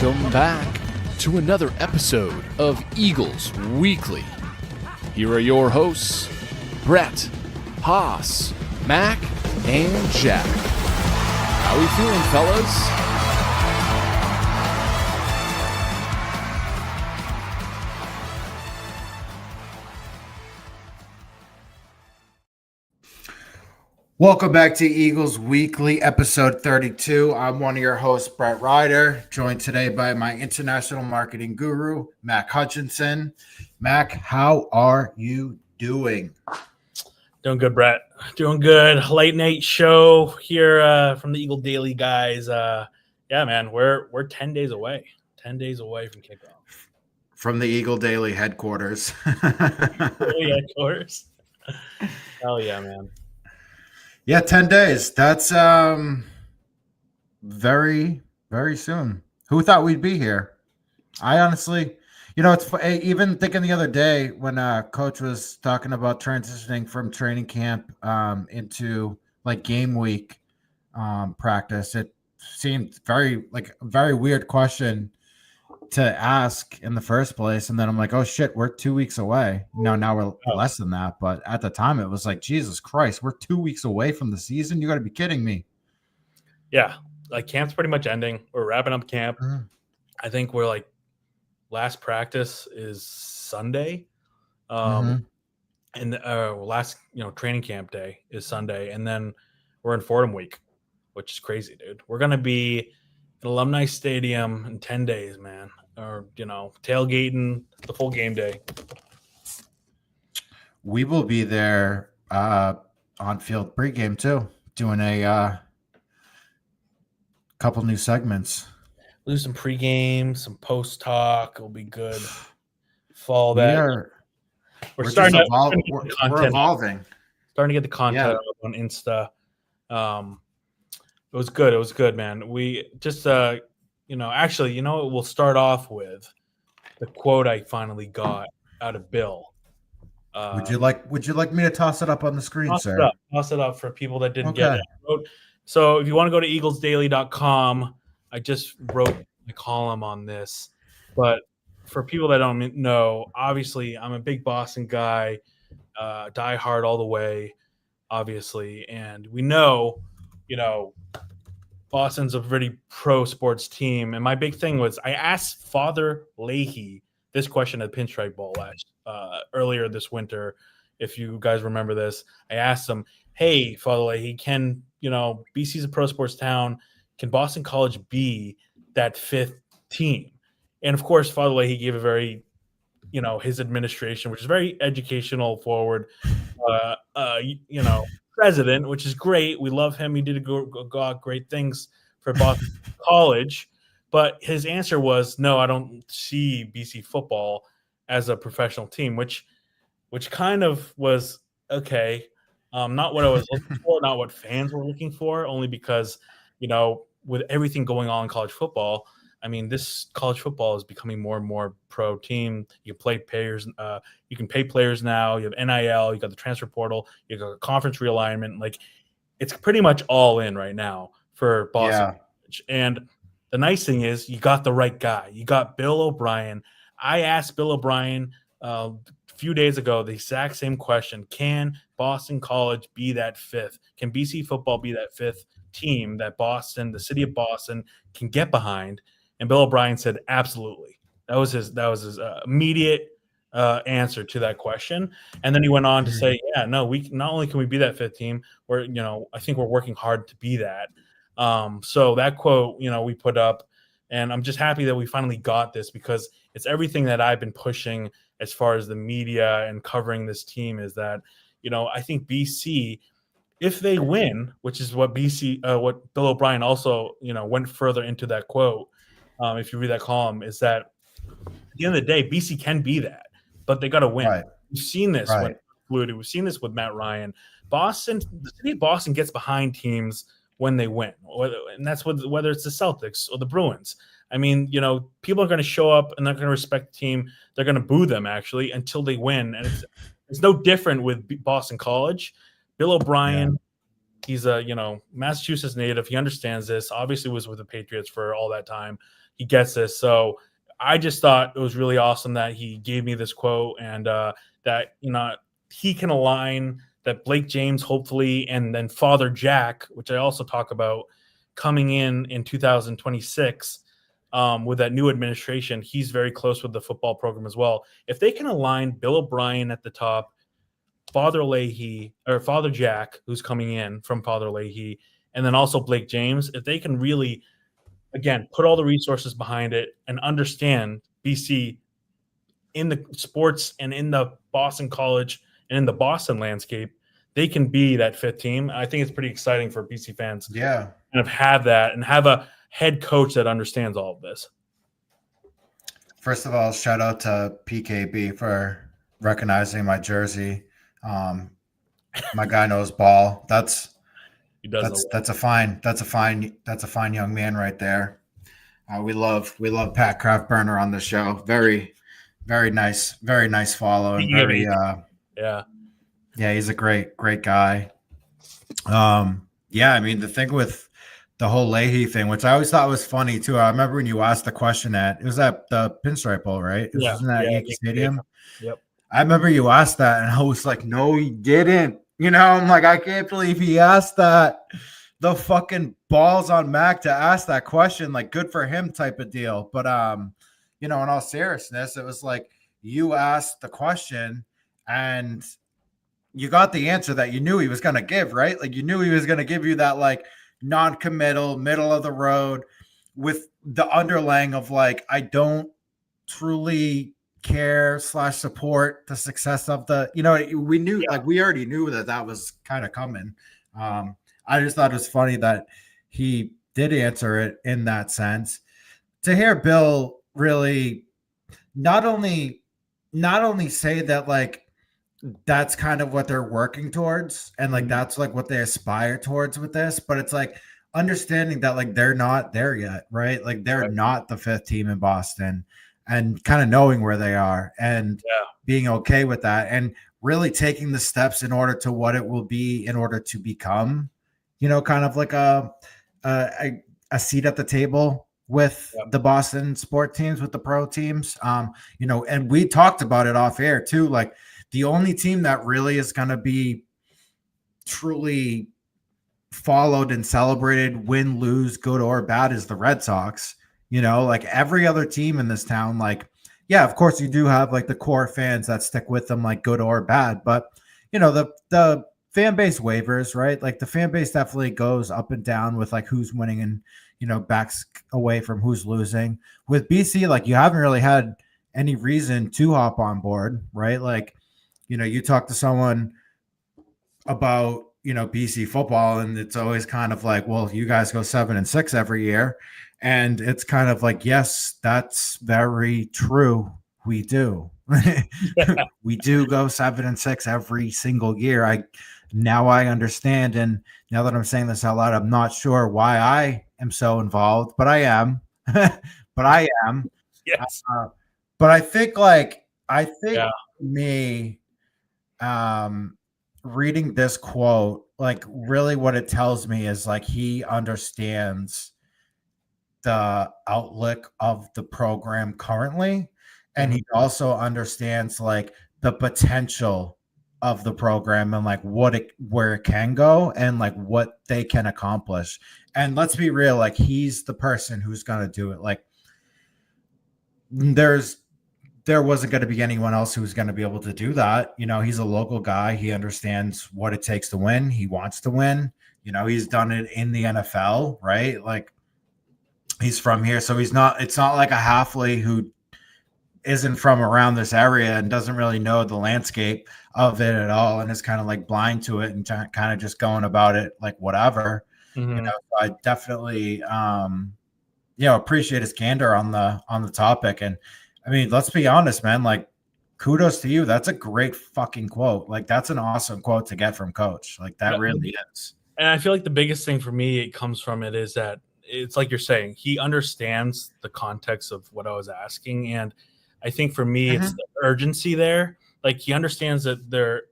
Welcome back to another episode of Eagles Weekly. Here are your hosts, Brett, Haas, Mac, and Jack. How we feeling, fellas? Welcome back to Eagles Weekly, episode 32. I'm one of your hosts, Brett Ryder, joined today by my international marketing guru, Mac Hutchinson. Mac, how are you doing? Doing good, Brett. Doing good. Late night show here from the Eagle Daily guys. Yeah, man, we're 10 days away. 10 days away from kickoff. From the Eagle Daily headquarters. Headquarters. Hell yeah, man. Yeah, 10 days. That's very, very soon. Who thought we'd be here? I honestly, it's even thinking the other day when Coach was talking about transitioning from training camp into like game week practice. It seemed very weird question to ask in the first place, and then I'm like, oh shit, we're 2 weeks away. Now we're less than that, but at the time it was like, Jesus Christ, we're 2 weeks away from the season. You got to be kidding me. Yeah, like camp's pretty much ending. We're wrapping up camp. Mm-hmm. I think we're like last practice is Sunday, and last training camp day is Sunday, and then we're in Fordham week, which is crazy, dude. We're gonna be at Alumni Stadium in 10 days, man. Or tailgating the full game day. We will be there on field pregame too, doing a couple new segments. We'll do some pregame, some post talk. It'll be good. Fall that. We're starting to we're evolving. Starting to get the content up on Insta. It was good. It was good, man. We just actually, we'll start off with the quote I finally got out of Bill. Would you like me to toss it up on the screen, sir? Toss it up for people that didn't get it. So if you want to go to eaglesdaily.com, I just wrote the column on this. But for people that don't know, obviously I'm a big Boston guy, die hard all the way, obviously. And we know, Boston's a pretty pro sports team. And my big thing was I asked Father Leahy this question at Pinstripe Bowl earlier this winter. If you guys remember this, I asked him, hey, Father Leahy, BC's a pro sports town. Can Boston College be that fifth team? And of course, Father Leahy gave a very, his administration, which is very educational forward, president, which is great. We love him. He did great things for Boston College. But his answer was, no, I don't see BC football as a professional team, which kind of was okay. Not what I was looking for, not what fans were looking for, only because, with everything going on in college football, I mean, this college football is becoming more and more pro team. You can play players. You can pay players now. You have NIL. You got the transfer portal. You got conference realignment. Like, it's pretty much all in right now for Boston. Yeah. And the nice thing is you got the right guy. You got Bill O'Brien. I asked Bill O'Brien a few days ago the exact same question. Can Boston College be that fifth? Can BC football be that fifth team that Boston, the city of Boston, can get behind? And Bill O'Brien said, absolutely. That was his immediate answer to that question. And then he went on to say, we not only can we be that fifth team, I think we're working hard to be that. So that quote, we put up, and I'm just happy that we finally got this because it's everything that I've been pushing as far as the media and covering this team is that, I think BC, if they win, which is what what Bill O'Brien also, went further into that quote. If you read that column, is that at the end of the day, BC can be that, but they got to win. Right. We've seen this with Flutie. We've seen this with Matt Ryan. The city of Boston gets behind teams when they win, and that's whether it's the Celtics or the Bruins. I mean, people are going to show up and they're going to respect the team. They're going to boo them actually until they win, and it's no different with Boston College. Bill O'Brien He's a Massachusetts native. He understands this. Obviously, was with the Patriots for all that time. He gets this. So I just thought it was really awesome that he gave me this quote, and that he can align that Blake James hopefully, and then Father Jack, which I also talk about, coming in 2026 with that new administration. He's very close with the football program as well. If they can align Bill O'Brien at the top, Father Jack, who's coming in from Father Leahy, and then also Blake James, if they can really, again, put all the resources behind it and understand BC in the sports and in the Boston College and in the Boston landscape, they can be that fifth team. I think it's pretty exciting for BC fans. Yeah. And have that and have a head coach that understands all of this. First of all, shout out to PKB for recognizing my jersey. My guy knows ball. That's a fine young man right there. We love Pat Craftburner on the show. Very, very nice follow. And very yeah, he's a great guy. I mean, the thing with the whole Leahy thing, which I always thought was funny too. I remember when you asked the question it was at the Pinstripe Bowl, right? Wasn't that Yankee Stadium? Yep. I remember you asked that, and I was like, no, he didn't. I'm like, I can't believe he asked that. The fucking balls on Mac to ask that question, like, good for him type of deal. But in all seriousness, it was like you asked the question and you got the answer that you knew he was going to give, right? Like, you knew he was going to give you that, like, non-committal, middle of the road with the underlying of, like, I don't truly care / support the success of the, we knew, like, we already knew that was kind of coming. I just thought it was funny that he did answer it in that sense. To hear Bill really not only say that, like, that's kind of what they're working towards and like that's like what they aspire towards with this, but it's like understanding that, like, they're not there yet, right? Like, they're not the fifth team in Boston, and kind of knowing where they are and being okay with that, and really taking the steps in order to what it will be in order to become, kind of like a seat at the table with the Boston sport teams, with the pro teams. And we talked about it off air too. Like, the only team that really is going to be truly followed and celebrated, win, lose, good or bad, is the Red Sox. Like, every other team in this town, like, yeah, of course you do have, like, the core fans that stick with them, like, good or bad, but the fan base wavers, right? Like, the fan base definitely goes up and down with, like, who's winning and backs away from who's losing. With BC, like, you haven't really had any reason to hop on board, right? Like, you talk to someone about, BC football, and it's always kind of like, well, you guys go 7-6 every year. And it's kind of like, yes, that's very true. We do. We do go 7-6 every single year. I understand. And now that I'm saying this out loud, I'm not sure why I am so involved, but I am. Yes. But I think me reading this quote, like, really what it tells me is, like, he understands the outlook of the program currently, and he also understands, like, the potential of the program and, like, where it can go and, like, what they can accomplish. And let's be real, like, he's the person who's going to do it. Like, there wasn't going to be anyone else who was going to be able to do that. He's a local guy. He understands what it takes to win. He wants to win. He's done it in the NFL, right? Like, he's from here. So it's not like a Halfley who isn't from around this area and doesn't really know the landscape of it at all, and is kind of like blind to it and kind of just going about it like whatever. I definitely appreciate his candor on the topic. And I mean, let's be honest, man, like, kudos to you. That's a great fucking quote. Like, that's an awesome quote to get from Coach. Like, that really is. And I feel like the biggest thing for me, it comes from it, is that it's like you're saying, he understands the context of what I was asking. And I think for me, it's the urgency there. Like, he understands that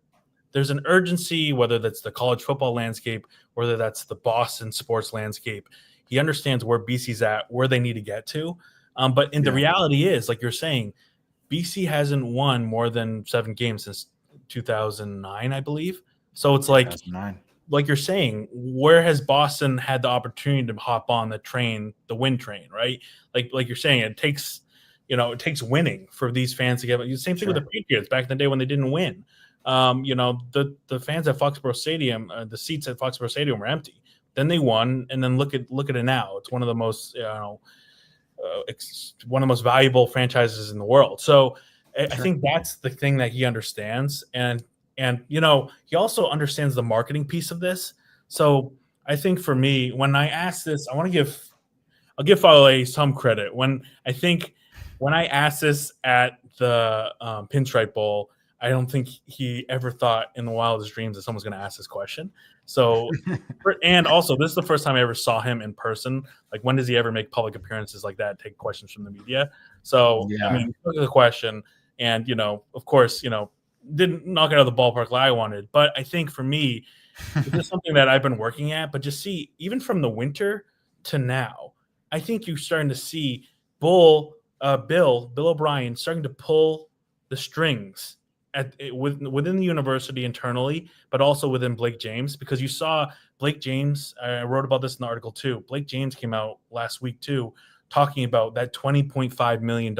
there's an urgency, whether that's the college football landscape, whether that's the Boston sports landscape. He understands where BC's at, where they need to get to. But the reality is, like you're saying, BC hasn't won more than 7 games since 2009, I believe. So it's like you're saying, where has Boston had the opportunity to hop on the train, the win train, right? Like you're saying, it takes winning for these fans to get. The same thing with the Patriots back in the day when they didn't win. The fans at Foxborough Stadium, the seats at Foxborough Stadium were empty. Then they won, and then look at it now. It's one of the most one of the most valuable franchises in the world. So I think that's the thing that he understands, and he also understands the marketing piece of this. So I think for me, when I ask this, I'll give Fale some credit. When I asked this at the Pinstripe Bowl, I don't think he ever thought in the wildest dreams that someone's going to ask this question. So, and also, this is the first time I ever saw him in person. Like, when does he ever make public appearances like that, take questions from the media? So, I mean, look at the question, and, of course, didn't knock it out of the ballpark like I wanted. But I think for me, this is something that I've been working at. But just see, even from the winter to now, I think you're starting to see Bill O'Brien starting to pull the strings within the university internally, but also within Blake James, because you saw Blake James. I wrote about this in the article too. Blake James came out last week too, talking about that $20.5 million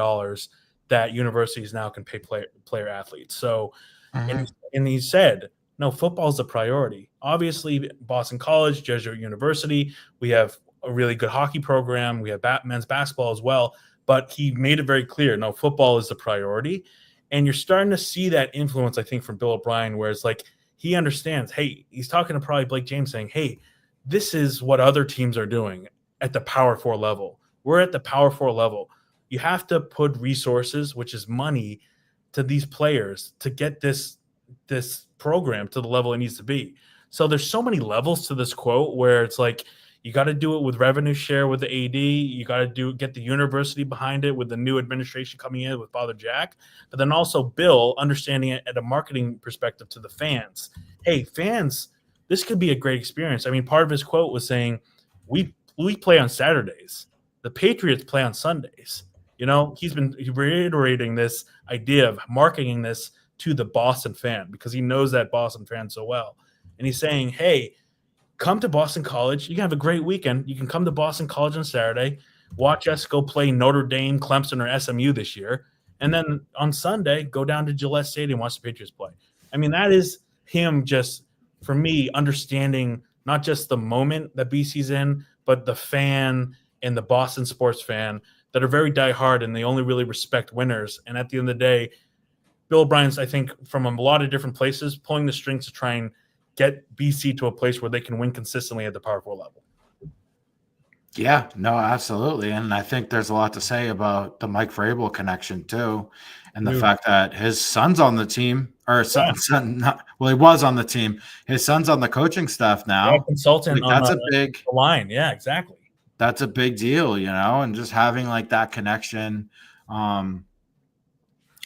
that universities now can pay player athletes. So, and he said, no, football is a priority. Obviously, Boston College, Jesuit University, we have a really good hockey program. We have men's basketball as well. But he made it very clear, no, football is the priority. And you're starting to see that influence, I think, from Bill O'Brien, where it's like he understands, hey, he's talking to probably Blake James saying, hey, this is what other teams are doing at the Power 4 level. We're at the Power 4 level. You have to put resources, which is money, to these players to get this program to the level it needs to be. So there's so many levels to this quote where it's like, you got to do it with revenue share with the AD. You got to get the university behind it with the new administration coming in with Father Jack. But then also Bill understanding it at a marketing perspective to the fans. Hey, fans, this could be a great experience. I mean, part of his quote was saying, we play on Saturdays. The Patriots play on Sundays. He's been reiterating this idea of marketing this to the Boston fan because he knows that Boston fan so well. And he's saying, hey, come to Boston College. You can have a great weekend. You can come to Boston College on Saturday, watch us go play Notre Dame, Clemson, or SMU this year. And then on Sunday, go down to Gillette Stadium, watch the Patriots play. I mean, that is him just, for me, understanding not just the moment that BC's in, but the fan and the Boston sports fan that are very diehard and they only really respect winners. And at the end of the day, Bill O'Brien's, I think, from a lot of different places, pulling the strings to try and get BC to a place where they can win consistently at the Power 4 level. Yeah, no, absolutely. And I think there's a lot to say about the Mike Vrabel connection too. And the fact that his son's on the team, or he was on the team. His son's on the coaching staff now. Consultant like, that's a big line. Yeah, exactly. That's a big deal, and just having like that connection. And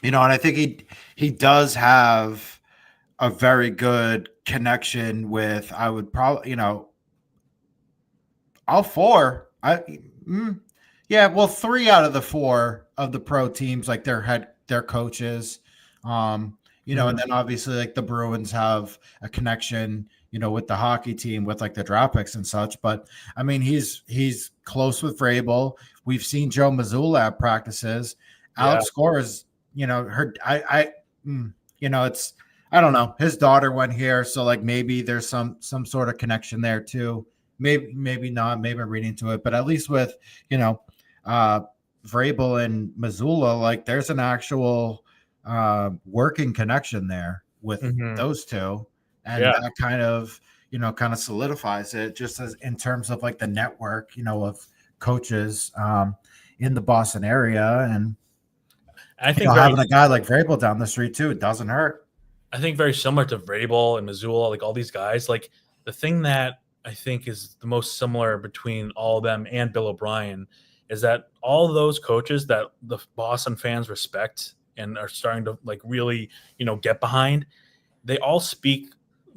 I think he does have a very good connection with, I would probably, all 4. 3 out of the 4 of the pro teams, like their coaches, and then obviously like the Bruins have a connection, with the hockey team with like the draft picks and such. But I mean, he's close with Vrabel. We've seen Joe Mazzulla at practices. Alex scores, it's, I don't know. His daughter went here, so like maybe there's some sort of connection there too. Maybe not. Maybe I'm reading into it, but at least with Vrabel and Mazzulla, like there's an actual working connection there with those two, and that kind of solidifies it just as in terms of like the network, of coaches in the Boston area, and I think having a guy like Vrabel down the street too, it doesn't hurt. I think very similar to Vrabel and Mazzulla, like all these guys, like the thing that I think is the most similar between all of them and Bill O'Brien is that all of those coaches that the Boston fans respect and are starting to like really, get behind, they all speak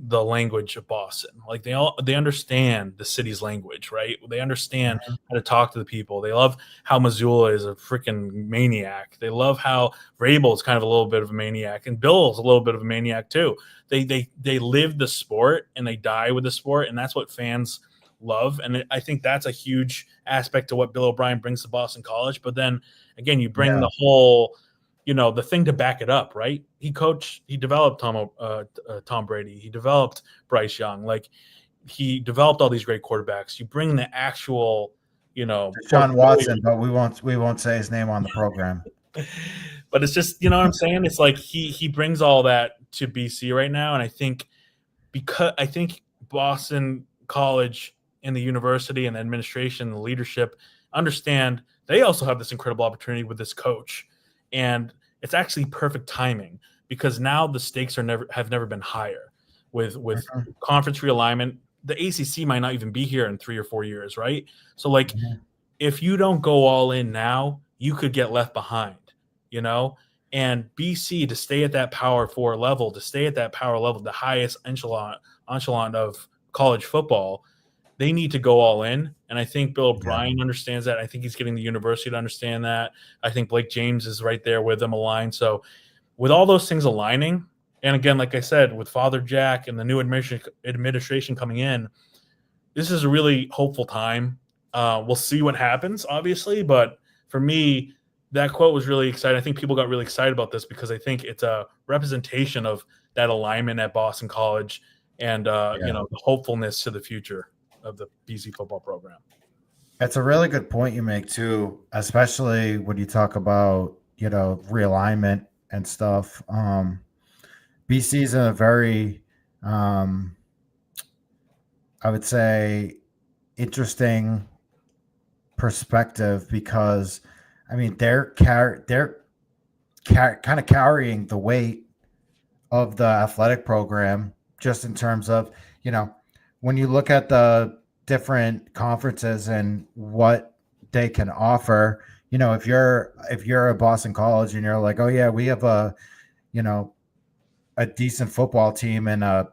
the language of Boston. Like they understand the city's language, right? They understand how to talk to the people. They love how Missoula is a freaking maniac. They love how Vrabel is kind of a little bit of a maniac, and Bill's a little bit of a maniac too. They live the sport and they die with the sport, and that's what fans love. And I think that's a huge aspect to what Bill O'Brien brings to Boston College. But then again, you bring the whole, the thing to back it up, right? He developed Tom Brady. He developed Bryce Young. Like, he developed all these great quarterbacks. You bring the actual, John Watson, but we won't say his name on the program. But it's just, what I'm saying? It's like he brings all that to BC right now. And I think Boston College and the university and the administration, and the leadership understand they also have this incredible opportunity with this coach. And it's actually perfect timing, because now the stakes have never been higher with conference realignment. The ACC might not even be here in 3 or 4 years, right? So, like, if you don't go all in now, you could get left behind, And BC, to stay at that Power 4 level, the highest echelon of college football, they need to go all in. And I think Bill O'Brien understands that. I think he's getting the university to understand that. I think Blake James is right there with them aligned. So with all those things aligning, and again, like I said, with Father Jack and the new administration coming in, this is a really hopeful time. We'll see what happens, obviously. But for me, that quote was really exciting. I think people got really excited about this because I think it's a representation of that alignment at Boston College and, the hopefulness to the future of the BC football program. That's a really good point you make too, especially when you talk about, realignment and stuff. BC is in a very, I would say, interesting perspective, because they're kind of carrying the weight of the athletic program, just in terms of, when you look at the different conferences and what they can offer, if you're a Boston College and you're like, oh yeah, we have a decent football team and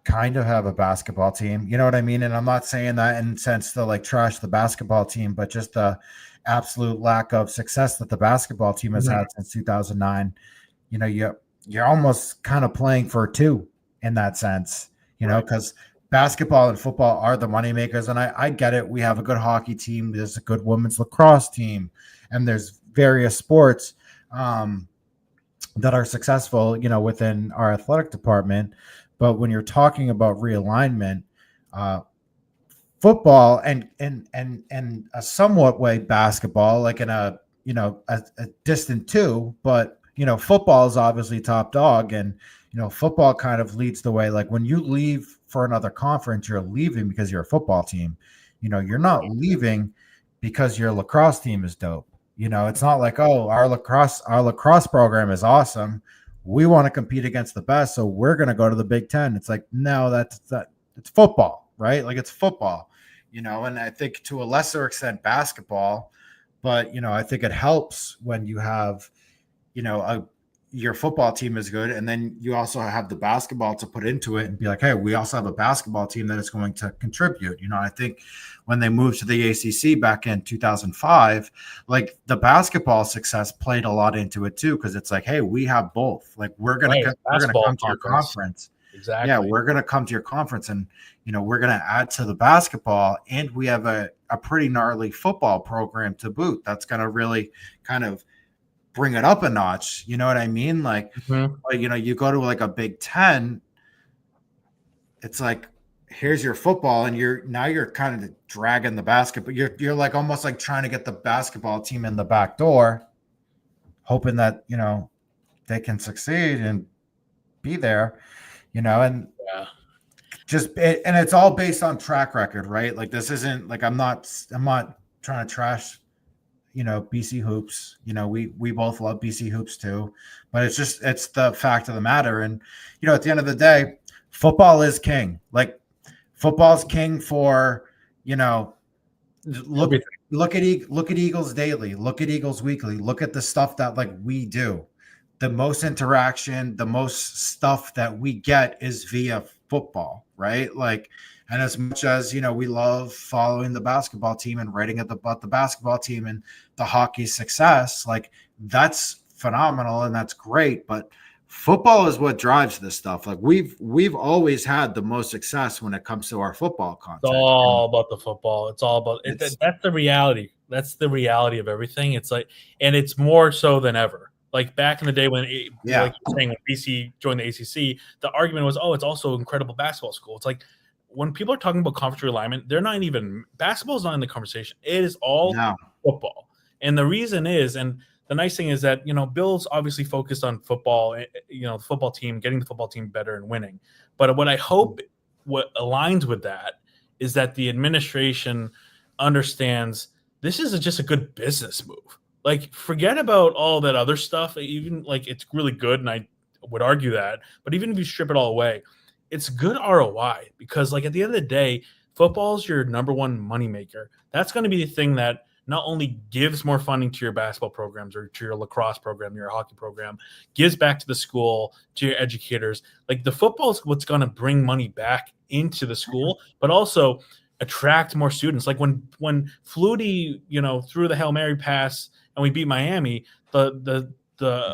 kind of have a basketball team, you know what I mean? And I'm not saying that in sense to like trash the basketball team, but just the absolute lack of success that the basketball team has had since 2009. You're almost kind of playing for two in that sense. Because basketball and football are the moneymakers. And I get it. We have a good hockey team. There's a good women's lacrosse team. And there's various sports that are successful, within our athletic department. But when you're talking about realignment, football and a somewhat way basketball, like in a distant two, but, football is obviously top dog, and football kind of leads the way. Like, when you leave for another conference, you're leaving because you're a football team. You're not leaving because your lacrosse team is dope. It's not like, oh, our lacrosse program is awesome, we want to compete against the best, so we're going to go to the Big Ten. It's like, no, it's football, right? Like, it's football, and I think to a lesser extent basketball, but, I think it helps when you have, your football team is good, and then you also have the basketball to put into it and be like, hey, we also have a basketball team that is going to contribute. I think when they moved to the ACC back in 2005, like, the basketball success played a lot into it too, because it's like, hey, we have both. Like, we're gonna come to your conference. Exactly. Yeah, we're gonna come to your conference, and we're gonna add to the basketball, and we have a pretty gnarly football program to boot. That's gonna really kind of bring it up a notch. You know what I mean? Like, you go to like a Big Ten, it's like, here's your football, and you're kind of dragging the basketball. You're like almost like trying to get the basketball team in the back door, hoping that, they can succeed and be there, and just, and it's all based on track record, right? Like, this isn't like, I'm not trying to trash, BC hoops. We both love BC hoops too, but it's the fact of the matter. And, at the end of the day, football is king. Like, football's king for, look at Eagles Daily, look at Eagles Weekly, look at the stuff that, like, we do. the most interaction, the most stuff that we get is via football, right? Like, and as much as, we love following the basketball team and writing about the basketball team and the hockey success, like that's phenomenal and that's great. But football is what drives this stuff. Like we've always had the most success when it comes to our football content. It's all about the football. It's all about it. That's the reality. That's the reality of everything. It's like, and it's more so than ever. Like back in the day when, like you're saying, when BC joined the ACC, the argument was, oh, it's also an incredible basketball school. It's like when people are talking about conference realignment, they're not even basketball is not in the conversation. It is all football, and the reason is, and the nice thing is that Bill's obviously focused on football. The football team, getting the football team better and winning. But what I hope, what aligns with that, is that the administration understands this is just a good business move. Like, forget about all that other stuff. Even like it's really good, and I would argue that. But even if you strip it all away, it's good ROI because, like, at the end of the day, football is your number one moneymaker. That's going to be the thing that not only gives more funding to your basketball programs or to your lacrosse program, your hockey program, gives back to the school, to your educators. Like, the football is what's going to bring money back into the school, but also attract more students. Like when Flutie, threw the Hail Mary pass and we beat Miami, the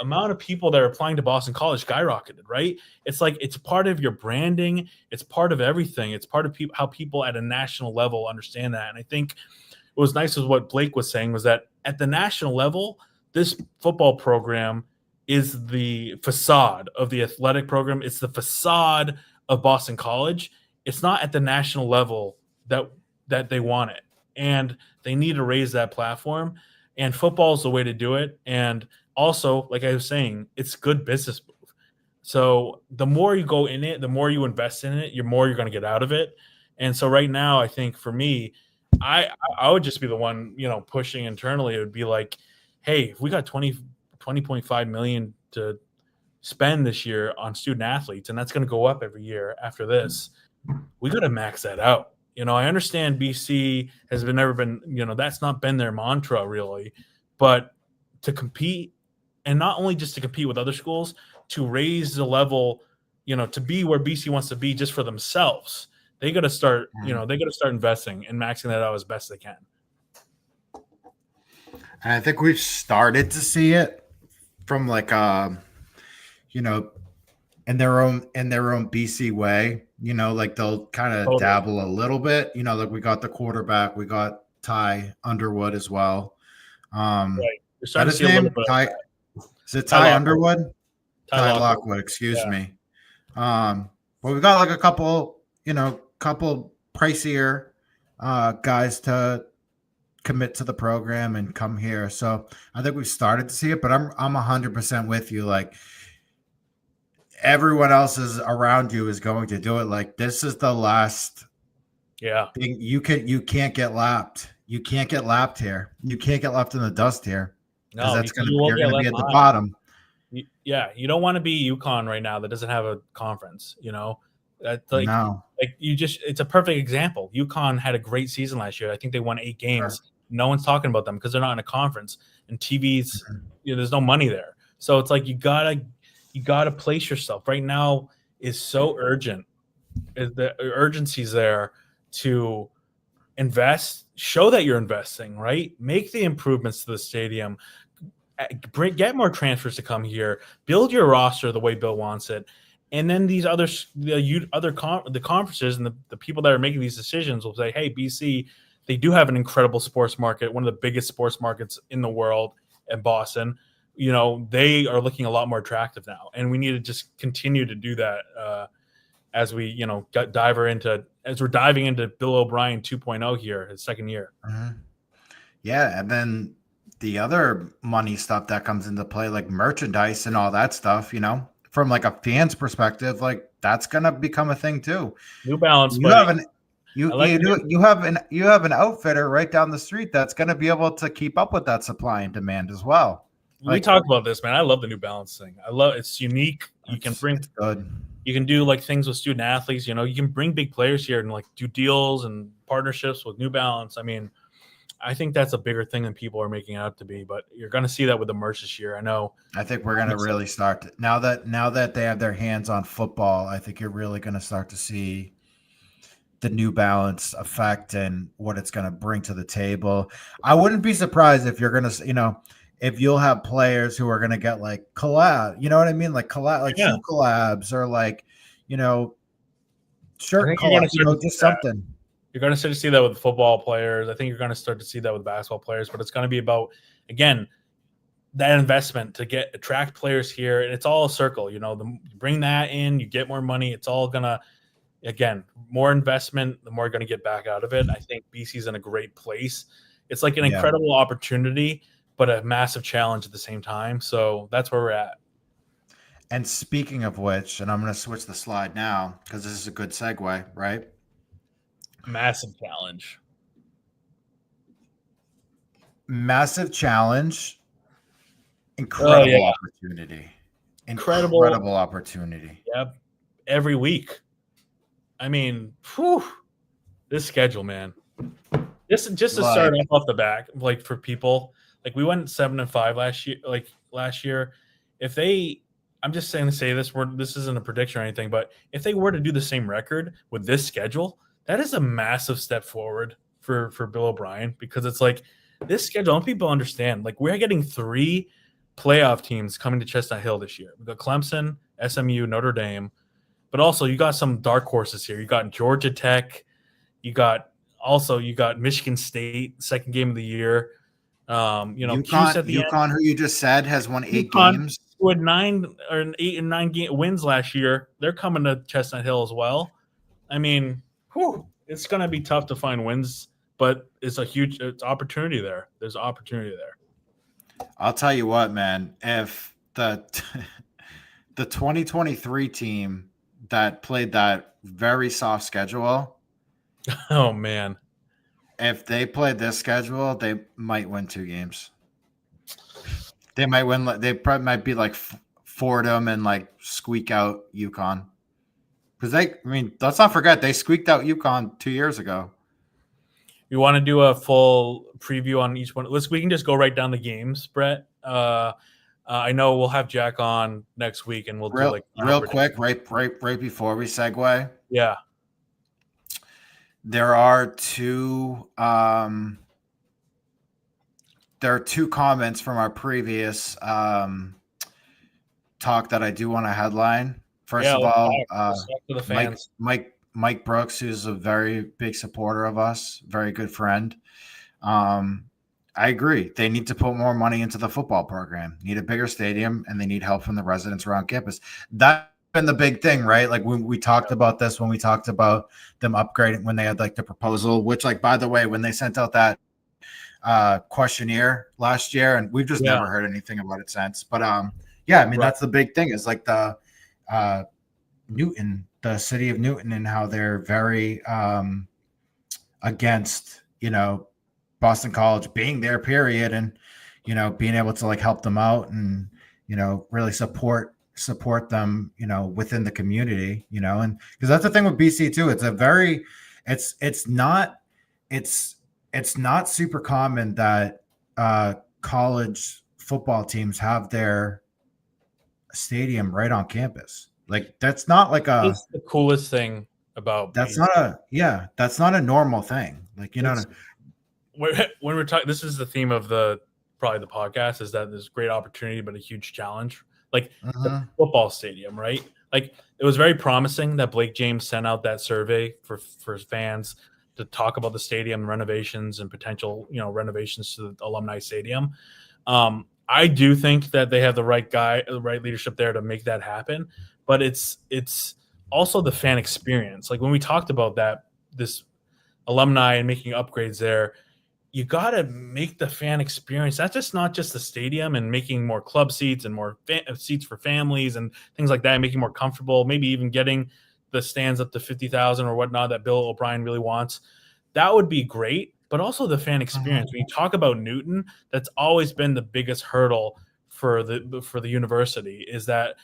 amount of people that are applying to Boston College skyrocketed, right? It's like it's part of your branding. It's part of everything. It's part of how people at a national level understand that. And I think what was nice was what Blake was saying was that at the national level, this football program is the facade of the athletic program. It's the facade of Boston College. It's not at the national level that they want it. And they need to raise that platform. And football is the way to do it. And also, like I was saying, it's good business move. So the more you go in it, the more you invest in it, the more you're going to get out of it. And so right now, I think for me, I would just be the one, pushing internally. It would be like, hey, if we got $20.5 million to spend this year on student athletes, and that's going to go up every year after this, we got to max that out. I understand BC has never been, that's not been their mantra really, but to compete, and not only just to compete with other schools, to raise the level, to be where BC wants to be just for themselves, they got to start, they got to start investing and maxing that out as best they can. And I think we've started to see it from like, in their own BC way, like they'll kind of dabble a little bit, like we got the quarterback, we got Ty Underwood as well. Right. Is that his name? Ty, is it Ty Underwood? Ty Lockwood, excuse me. Well, we got like a couple pricier guys to commit to the program and come here. So I think we've started to see it, but I'm 100% with you. Like, everyone else is around you is going to do it. Like, this is the last thing you can't get lapped. You can't get lapped here. You can't get left in the dust here. No, you're going to be at the bottom. You don't want to be UConn right now that doesn't have a conference. That's like, it's a perfect example. UConn had a great season last year. I think they won 8 games. Sure. No one's talking about them because they're not in a conference, and TV's there's no money there. So it's like you gotta place yourself. Right now is so urgent. The urgency's there to invest, show that you're investing, right? Make the improvements to the stadium, get more transfers to come here, build your roster the way Bill wants it. And then the conferences and the people that are making these decisions will say, hey, BC, they do have an incredible sports market, one of the biggest sports markets in the world in Boston. They are looking a lot more attractive now. And we need to just continue to do that as we, as we're diving into Bill O'Brien 2.0 here, his second year. Mm-hmm. Yeah. And then the other money stuff that comes into play, like merchandise and all that stuff, from like a fan's perspective, like that's going to become a thing too. New Balance. You have an outfitter right down the street that's going to be able to keep up with that supply and demand as well. We talked about this, man. I love the New Balance thing. It's unique. You can do like things with student athletes. You can bring big players here and like do deals and partnerships with New Balance. I mean, I think that's a bigger thing than people are making it out to be. But you're going to see that with the merch this year. I know. I think we're going to really start to, now that they have their hands on football. I think you're really going to start to see the New Balance effect and what it's going to bring to the table. I wouldn't be surprised if you're going to, if you'll have players who are going to get like collab, you know what I mean? Like collab, like shoe collabs or like, shirt collabs, just something. You're going to start to see that with football players. I think you're going to start to see that with basketball players, but it's going to be about, again, that investment to attract players here. And it's all a circle, you bring that in, you get more money. It's all going to, again, more investment, the more you're going to get back out of it. I think BC's in a great place. It's like an incredible opportunity, but a massive challenge at the same time. So that's where we're at. And speaking of which, and I'm going to switch the slide now because this is a good segue, right? Massive challenge. Massive challenge. Incredible opportunity. Incredible opportunity. Yep. Every week. I mean, this schedule, man. Just to start off the back, like for people, like we went 7-5 last year. If they, I'm just saying to say this, this isn't a prediction or anything, but if they were to do the same record with this schedule, that is a massive step forward for Bill O'Brien, because it's like this schedule. I don't people understand. Like we're getting 3 playoff teams coming to Chestnut Hill this year. We got Clemson, SMU, Notre Dame, but also you got some dark horses here. You got Georgia Tech. You got Michigan State, second game of the year. UConn, who you just said has won 8 games. Who had 8 and 9 wins last year. They're coming to Chestnut Hill as well. I mean, it's going to be tough to find wins, but it's opportunity there. There's opportunity there. I'll tell you what, man. If the 2023 team that played that very soft schedule, oh man, if they played this schedule, they might win 2 games. They might win. They probably might be like Fordham and like squeak out UConn. Because let's not forget, they squeaked out UConn 2 years ago. You want to do a full preview on each one? We can just go right down the games, Brett. I know we'll have Jack on next week, and we'll do like real quick, right before we segue. Yeah, there are 2. There are 2 comments from our previous talk that I do want to headline. First of all, Mike Brooks, who's a very big supporter of us, very good friend. I agree. They need to put more money into the football program, need a bigger stadium, and they need help from the residents around campus. That's been the big thing, right? Like when we talked about this, when we talked about them upgrading, when they had like the proposal, which like, by the way, when they sent out that questionnaire last year, and we've just never heard anything about it since. But that's the big thing is like the Newton, the city of Newton, and how they're very against, Boston College being there, period, and being able to like help them out and really support them, within the community, and because that's the thing with BC too. It's not super common that college football teams have their stadium right on campus. Like that's not like it's the coolest thing about that's BC. That's not a normal thing. Like when we're talking, this is the theme of probably the podcast, is that there's great opportunity but a huge challenge. Like the football stadium, right? Like it was very promising that Blake James sent out that survey for fans to talk about the stadium renovations and potential, renovations to the alumni stadium. I do think that they have the right leadership there to make that happen, but it's also the fan experience. Like when we talked about this alumni and making upgrades there, you got to make the fan experience. That's just not just the stadium and making more club seats and more seats for families and things like that, and making more comfortable, maybe even getting the stands up to 50,000 or whatnot that Bill O'Brien really wants. That would be great, but also the fan experience. When you talk about Newton, that's always been the biggest hurdle for the university, is that,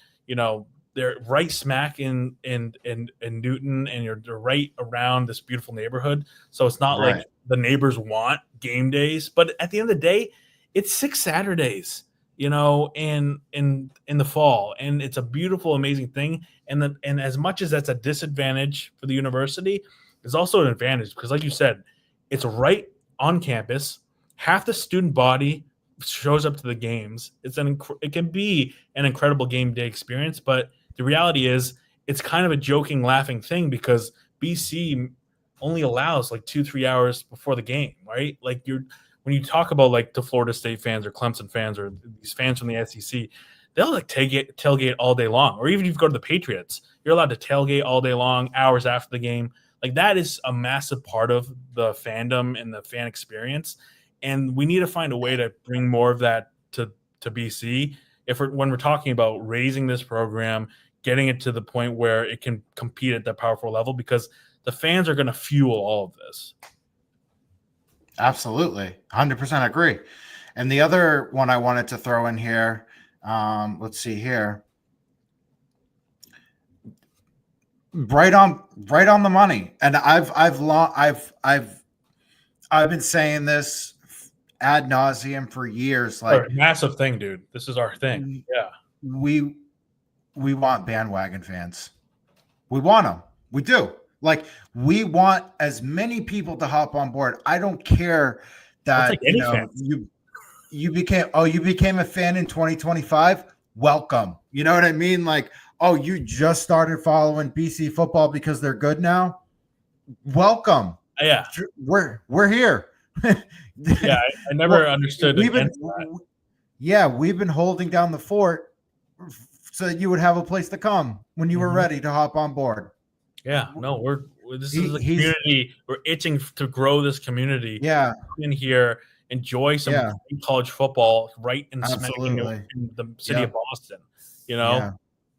they're right smack in Newton, and they're right around this beautiful neighborhood. So it's not Right. like the neighbors want game days, but at the end of the day, it's 6 Saturdays, in the fall, and it's a beautiful, amazing thing. And as much as that's a disadvantage for the university, it's also an advantage because, like you said, it's right on campus. Half the student body shows up to the games. It can be an incredible game day experience, but the reality is it's kind of a joking, laughing thing because BC only allows like 2-3 hours before the game, right? Like when you talk about like the Florida State fans or Clemson fans or these fans from the SEC, they'll like tailgate all day long. Or even if you go to the Patriots, you're allowed to tailgate all day long, hours after the game. Like that is a massive part of the fandom and the fan experience. And we need to find a way to bring more of that to BC. When we're talking about raising this program, getting it to the point where it can compete at that powerful level, because the fans are going to fuel all of this. Absolutely. 100% agree. And the other one I wanted to throw in here, let's see here. Right on the money. And I've been saying this ad nauseum for years. Like, massive thing, dude. This is our thing. Yeah. We want bandwagon fans. We want them. We do. Like, we want as many people to hop on board. I don't care that you became a fan in 2025. Welcome. You know what I mean? Like, oh, you just started following BC football because they're good now. Welcome. Yeah. We're here. Yeah, I never understood. We've been holding down the fort so that you would have a place to come when you were ready to hop on board. Yeah, no, this is a community. We're itching to grow this community. Yeah, in here, enjoy some college football right in the city of Boston.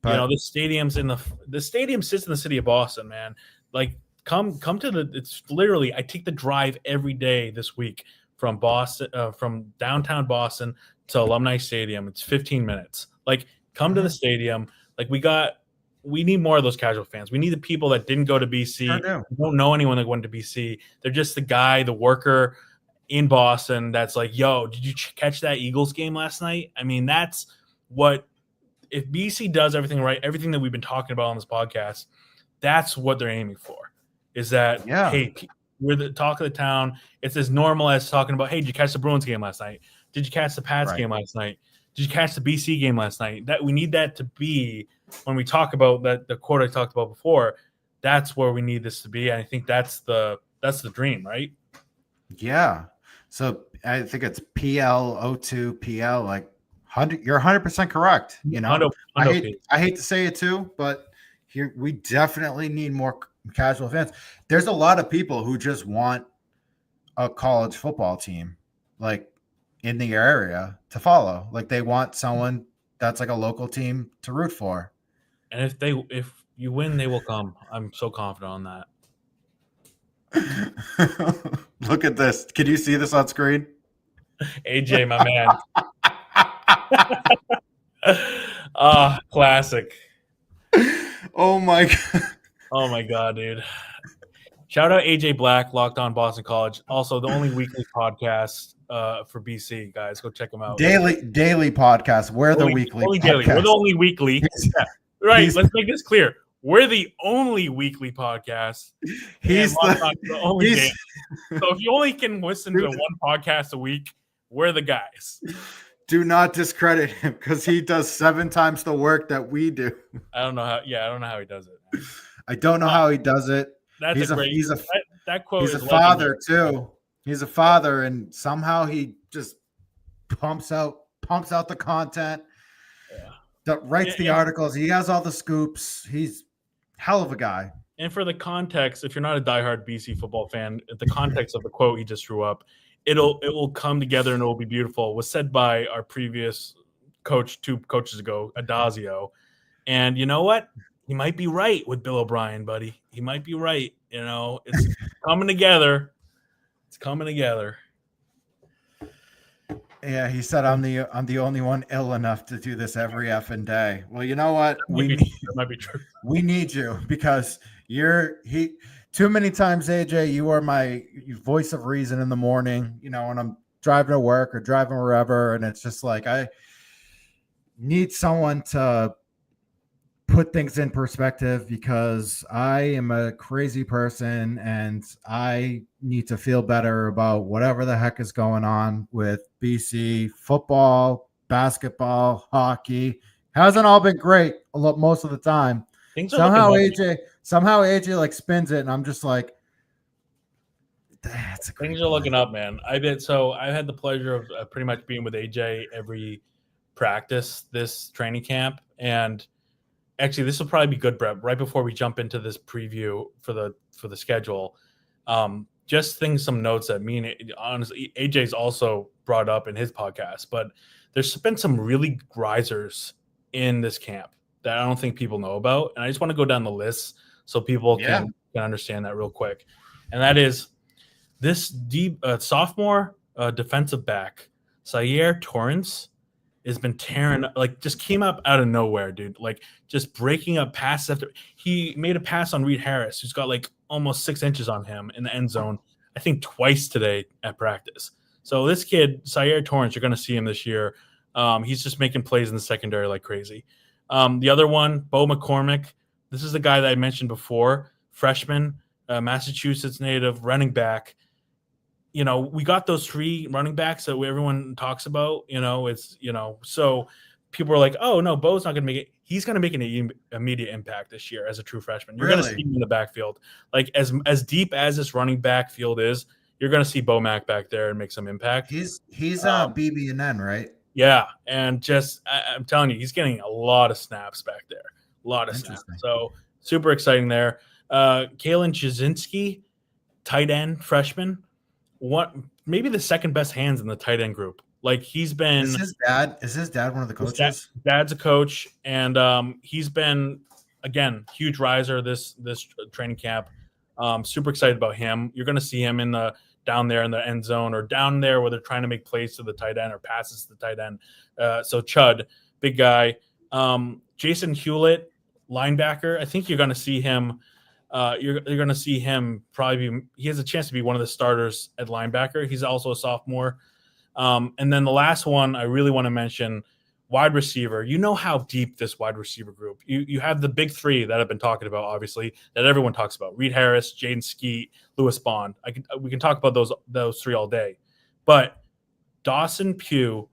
The stadium sits in the city of Boston, man. Like, come to it's literally, I take the drive every day this week from Boston, from downtown Boston to Alumni Stadium. It's 15 minutes. Like, come to the stadium. Like, we need more of those casual fans. We need the people that didn't go to BC. Don't know anyone that went to BC. They're just the worker in Boston that's like, yo, did you catch that Eagles game last night? I mean, that's what, if BC does everything right, everything that we've been talking about on this podcast, that's what they're aiming for. Is that, hey, we're the talk of the town. It's as normal as talking about, hey, did you catch the Bruins game last night? Did you catch the Pats game last night? Did you catch the BC game last night? That we need that to be when we talk about that, the quote I talked about before. That's where we need this to be. And I think that's the dream, right? Yeah. So I think it's PL02PL, like 100. You're 100% correct. You know, I hate to say it too, but here we definitely need more casual fans. There's a lot of people who just want a college football team, like, in the area to follow. Like, they want someone that's like a local team to root for. And if you win, they will come. I'm so confident on that. Look at this. Can you see this on screen? AJ, my man. Classic. Oh my God. Oh my God, dude. Shout out AJ Black, Locked On Boston College. Also, the only weekly podcast for BC, guys. Go check them out. Daily podcast. We're the weekly daily. We're the only weekly. Yeah. Right. Let's make this clear. We're the only weekly podcast. He's the only game. So if you only can listen to one podcast a week, we're the guys. Do not discredit him because he does 7 times the work that we do. I don't know how he does it. Man. I don't know how he does it. That quote. He's a father too. He's a father, and somehow he just pumps out the content. That writes the articles. He has all the scoops. He's hell of a guy. And for the context, if you're not a diehard BC football fan, the context of the quote he just threw up, it will come together and it will be beautiful. It was said by our previous coach 2 coaches ago, Adazio. And you know what? He might be right with Bill O'Brien, buddy. He might be right. You know, it's coming together. It's coming together. Yeah, he said I'm the only one ill enough to do this every effing day. Well, you know what? That might be true. We need you because too many times, AJ, you are my voice of reason in the morning, when I'm driving to work or driving wherever, and it's just like I need someone to put things in perspective because I am a crazy person and I need to feel better about whatever the heck is going on with BC football, basketball, hockey. Hasn't all been great most of the time. Somehow AJ like spins it, and I'm just like, that's things are looking up, man. I had the pleasure of pretty much being with AJ every practice this training camp, and actually this will probably be good, Brett. Right before we jump into this preview for the schedule, just some notes that honestly AJ's also brought up in his podcast, but there's been some really risers in this camp that I don't think people know about. And I just want to go down the list so people can understand that real quick. And that is this deep sophomore defensive back, Sayer Torrance, has been tearing, like, just came up out of nowhere, dude. Like, just breaking up passes after he made a pass on Reed Harris, who's got like almost 6 inches on him in the end zone, I think twice today at practice. So this kid, Sayer Torrance, you're going to see him this year. He's just making plays in the secondary like crazy. The other one, Bo McCormick. This is the guy that I mentioned before, freshman, Massachusetts native, running back. We got those 3 running backs that everyone talks about. So people are like, oh, no, Bo's not going to make it. He's going to make an immediate impact this year as a true freshman. You're going to see him in the backfield. Like, as deep as this running back field is, you're going to see Bo Mack back there and make some impact. He's BB&N, right? Yeah, and I'm telling you, he's getting a lot of snaps back there. A lot of snaps. So super exciting there. Kalen Jasinski, tight end, freshman. Maybe the second best hands in the tight end group. Like, he's been. Is his dad one of the coaches? Dad's a coach, and he's been, again, huge riser this training camp. Super excited about him. You're going to see him down there in the end zone, or down there where they're trying to make plays to the tight end or passes to the tight end. So Chud, big guy. Jason Hewlett, linebacker. I think you're going to see him. You're going to see him he has a chance to be one of the starters at linebacker. He's also a sophomore. And then the last one I really want to mention, wide receiver. You know how deep this wide receiver group. You have the big 3 that I've been talking about, obviously, that everyone talks about: Reed Harris, Jaden Skeet, Lewis Bond. We can talk about those 3 all day, but Dawson Poe,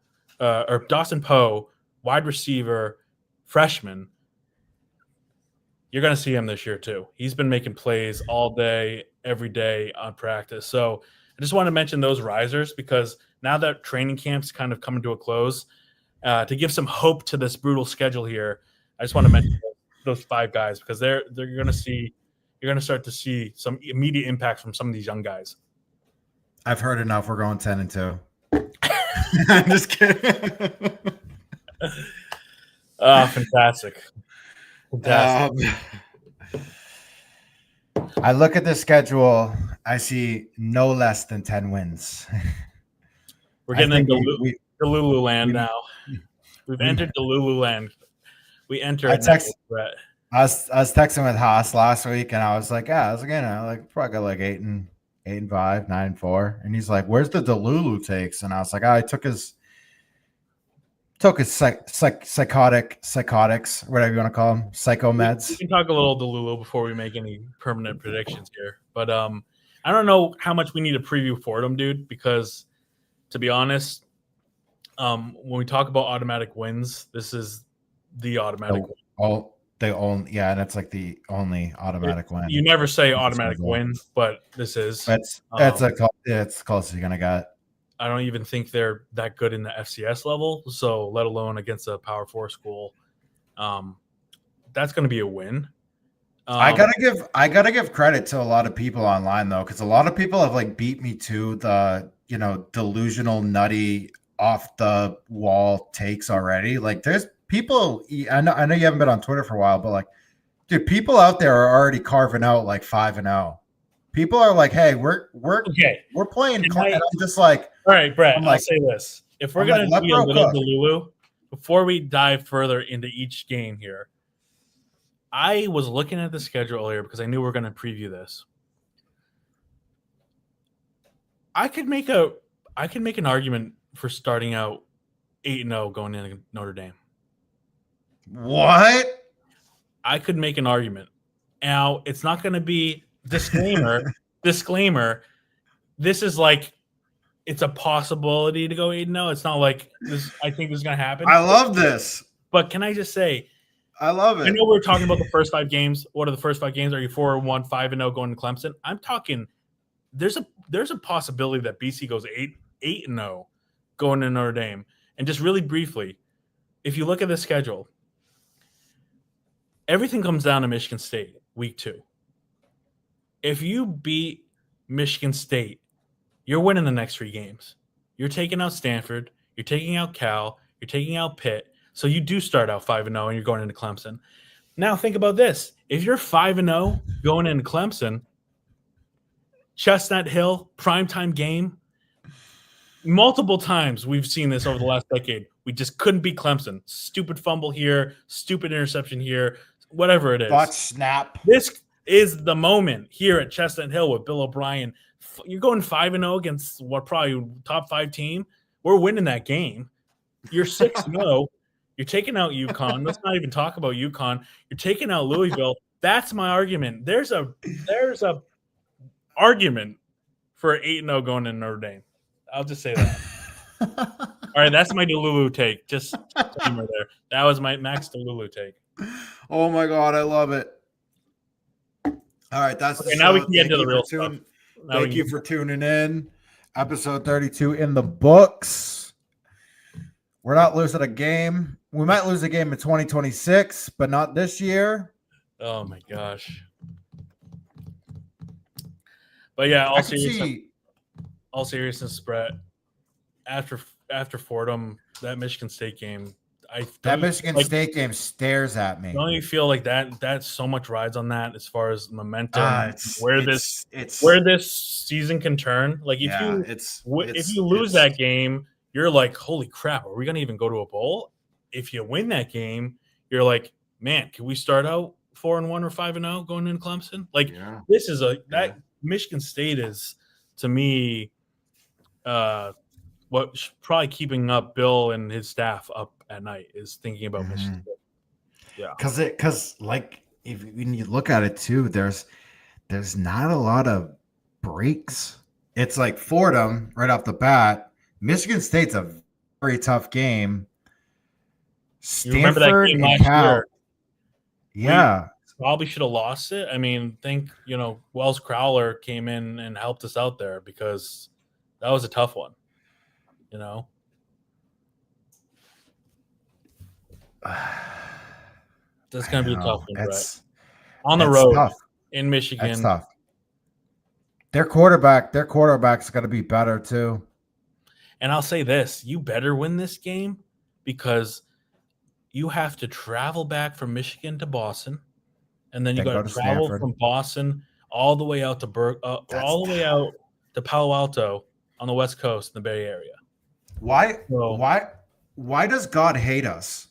wide receiver, freshman. You're going to see him this year too. He's been making plays all day, every day on practice. So I just want to mention those risers because now that training camp's kind of coming to a close, to give some hope to this brutal schedule here, I just want to mention those 5 guys because you're going to start to see some immediate impact from some of these young guys. I've heard enough. We're going 10-2. I'm just kidding. Fantastic. I look at the schedule. I see no less than 10 wins. We're getting into Delulu land now. We've entered Delulu land. We entered. I was texting with Haas last week, and I was like, probably got like 8 and 5, 9 and 4, and he's like, "Where's the Delulu takes?" And I was like, "I took his psychotics, whatever you want to call them, psycho meds." We can talk a little Delulu before we make any permanent predictions here. But I don't know how much we need to preview Fordham, dude, because to be honest, when we talk about automatic wins, this is the automatic win. And it's like the only automatic win. You never say automatic win, but this is. It's close as you're going to get. I don't even think they're that good in the FCS level, so let alone against a Power 4 school. That's going to be a win. I gotta give credit to a lot of people online though, because a lot of people have like beat me to the delusional, nutty, off the wall takes already. Like, there's people. I know you haven't been on Twitter for a while, but like, dude, people out there are already carving out like 5-0. People are like, "Hey, we're playing." And I'm just like, all right, Brett. I'll say this: if we're I'm gonna like, be a let little bro cook. delulu, before we dive further into each game here, I was looking at the schedule earlier because I knew we were gonna preview this. I could make an argument for starting out 8-0 going into Notre Dame. What? I could make an argument. Now, it's not going to be disclaimer. This is like it's a possibility to go 8-0. It's not like this. I think this is going to happen. I love this. But can I just say, I love it. I know we're talking about the first 5 games. What are the first 5 games? Are you 4-1, 5-0 going to Clemson? I'm talking. There's a possibility that BC goes 8-0 going to Notre Dame. And just really briefly, if you look at the schedule, everything comes down to Michigan State week 2. If you beat Michigan State, you're winning the next 3 games. You're taking out Stanford, you're taking out Cal, you're taking out Pitt. So you do start out 5-0 and you're going into Clemson. Now think about this. If you're 5-0 going into Clemson, Chestnut Hill, primetime game, multiple times we've seen this over the last decade. We just couldn't beat Clemson. Stupid fumble here, stupid interception here, whatever it is. Botch snap. This is the moment here at Chestnut Hill with Bill O'Brien. You're going 5-0 against what probably top 5 team. We're winning that game. You're 6-0. You're taking out UConn. Let's not even talk about UConn. You're taking out Louisville. That's my argument. There's a argument for 8-0 going to Notre Dame. I'll just say that. All right, that's my Delulu take. Just timer there. That was my Max Delulu take. Oh my god, I love it. All right, that's Okay, the now show. we can get Thank into the you real for stuff. Thank you for tuning in. Episode 32 in the books. We're not losing a game. We might lose a game in 2026, but not this year. Oh my gosh. But yeah, all seriousness, Brett. After Fordham, that Michigan State game, Michigan State game stares at me. Don't you feel like that so much rides on that as far as momentum, where this season can turn? Like if you lose that game, you're like, holy crap, are we gonna even go to a bowl? If you win that game, you're like, man, can we start out 4-1 or 5-0 going into Clemson? Like this is Michigan State is to me what's probably keeping up Bill and his staff up at night is thinking about Michigan State. Yeah, because like when you look at it too, there's not a lot of breaks. It's like Fordham right off the bat. Michigan State's a very tough game. You remember that game last year? Yeah. We probably should have lost it. I mean, Wells Crowler came in and helped us out there because that was a tough one. That's going to be a tough one, right? On the road tough. In Michigan. That's tough. Their quarterback's got to be better too. And I'll say this, you better win this game because you have to travel back from Michigan to Boston, and then you got to travel from Boston all the way out to all the way out to Palo Alto on the West Coast in the Bay Area. Why does God hate us?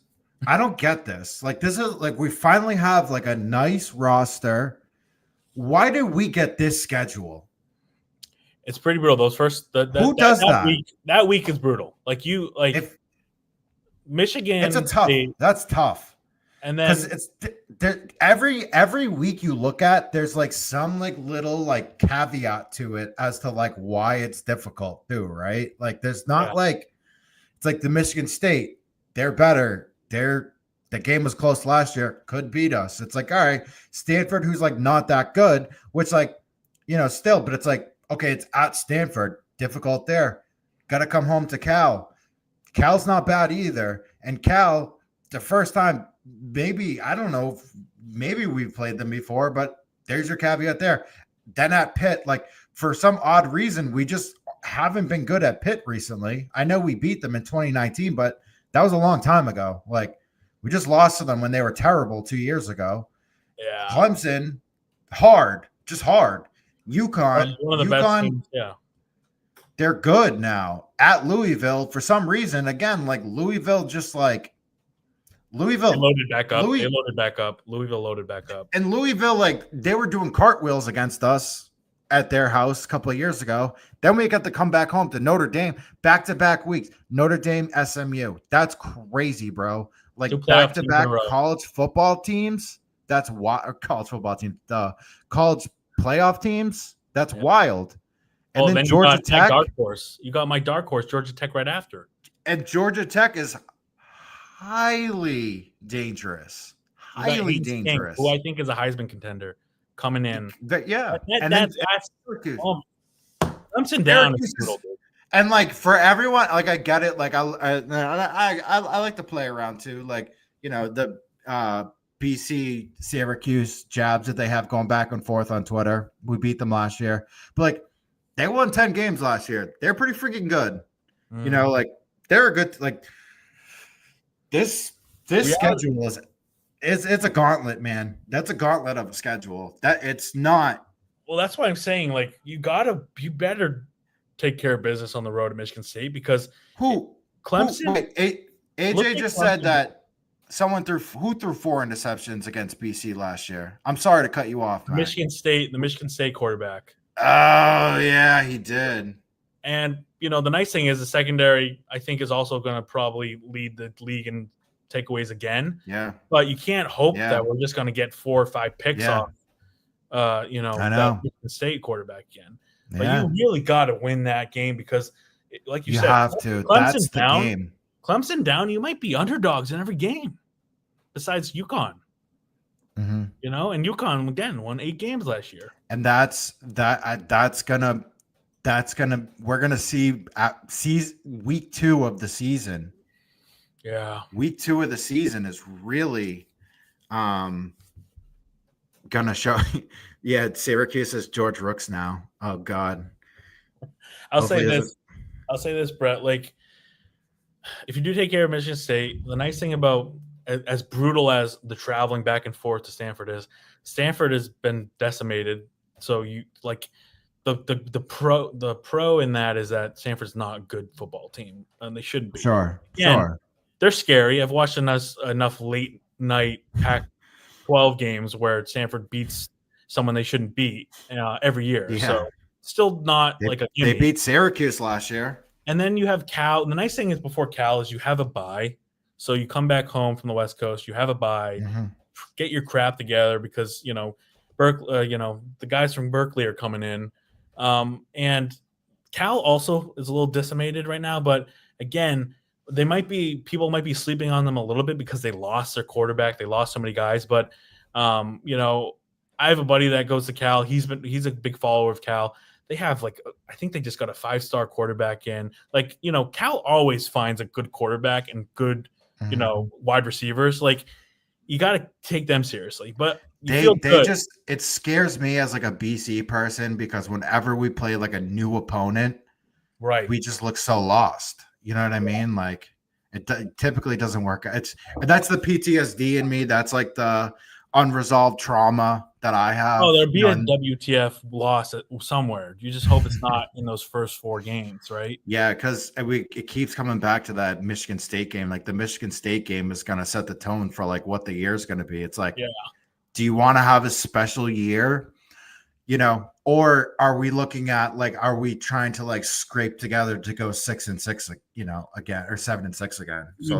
I don't get this. Like this is like we finally have like a nice roster. Why do we get this schedule? It's pretty brutal. Those first who does that? That week is brutal. Like Michigan. It's a tough. That's tough. And then it's every week you look at, there's like some like little like caveat to it as to like why it's difficult too, right? Like there's not like it's like the Michigan State, they're better. The game was close last year, could beat us. It's like, all right, Stanford, who's like not that good, which like, still, but it's like, okay, it's at Stanford, difficult there. Got to come home to Cal. Cal's not bad either. And Cal, the first time, maybe, I don't know, maybe we've played them before, but there's your caveat there. Then at Pitt, like for some odd reason, we just haven't been good at Pitt recently. I know we beat them in 2019, but that was a long time ago. Like we just lost to them when they were terrible 2 years ago. Yeah. Clemson, hard, just hard. UConn, one of the best teams, yeah. they're good now at Louisville for some reason. Again, like Louisville, just like Louisville They loaded back up. Louis- They loaded back up. Louisville loaded back up. and Louisville, like they were doing cartwheels against us at their house a couple of years ago. Then we got to come back home to Notre Dame, back-to-back weeks. Notre Dame, SMU. That's crazy, bro. Like 2 playoff back-to-back teams in a row. college football teams. That's why college football teams. The college playoff teams. That's wild. And then you Georgia got my Tech. dark horse. You got my dark horse, Georgia Tech, right after. And Georgia Tech is highly dangerous. You got Highly Haynes King, dangerous. who I think is a Heisman contender coming in. Yeah. That- And then that's Syracuse. Clemson down. Syracuse Is brutal, dude. And like for everyone, like I get it. Like I like to play around too. Like the BC Syracuse jabs that they have going back and forth on Twitter. We beat them last year, but like they won 10 games last year. They're pretty freaking good. Like they're a good like this schedule is it's a gauntlet, man. That's a gauntlet of a schedule. That it's not. Well, that's why I'm saying, like, you better take care of business on the road at Michigan State because Clemson. Wait, Look AJ at just Clemson. said that someone threw 4 interceptions against BC last year. I'm sorry to cut you off, man. the Michigan State quarterback. Oh yeah, he did. And the nice thing is the secondary, I think, is also going to probably lead the league in takeaways again. Yeah, But you can't hope Yeah. that we're just going to get 4 or 5 picks Yeah. off. I That know. Michigan State quarterback again. But yeah. you really got to win that game because, like you You said, have to. Clemson That's the down. game. Clemson down, you might be underdogs in every game, besides UConn. Mm-hmm. And UConn again won 8 games last year. And that's gonna we're gonna see week 2 of the season. Yeah, Week 2 of the season is really gonna show. Yeah, Syracuse is George Rooks now. Oh God. I'll Hopefully say this, Brett. Like, if you do take care of Michigan State, the nice thing about as brutal as the traveling back and forth to Stanford is, Stanford has been decimated. So you like the pro in that is that Stanford's not a good football team, and they shouldn't be. Sure. They're scary. I've watched enough late night Pac-12 games where Stanford beats someone they shouldn't beat every year. Yeah. So still not like a They gimme. beat Syracuse last year. And then you have Cal. The nice thing is before Cal is you have a bye. So you come back home from the West Coast, you have a bye, get your crap together because, Berkeley, the guys from Berkeley are coming in. And Cal also is a little decimated right now, but again, people might be sleeping on them a little bit because they lost their quarterback. They lost so many guys, but I have a buddy that goes to Cal. He's a big follower of Cal. They have I think they just got a 5-star quarterback in. Cal always finds a good quarterback and good, wide receivers. Like, you got to take them seriously. But it scares me as like a BC person because whenever we play like a new opponent, right, we just look so lost. You know what I mean? Like it typically doesn't work. That's the PTSD in me. That's like the unresolved trauma that I have. Oh, there'll be a WTF loss somewhere. You just hope it's not in those first 4 games, right? Yeah, because it keeps coming back to that Michigan State game. Like the Michigan State game is going to set the tone for like what the year is going to be. It's like, do you want to have a special year? Or are we looking at are we trying to like scrape together to go 6-6, again, or 7-6 again? So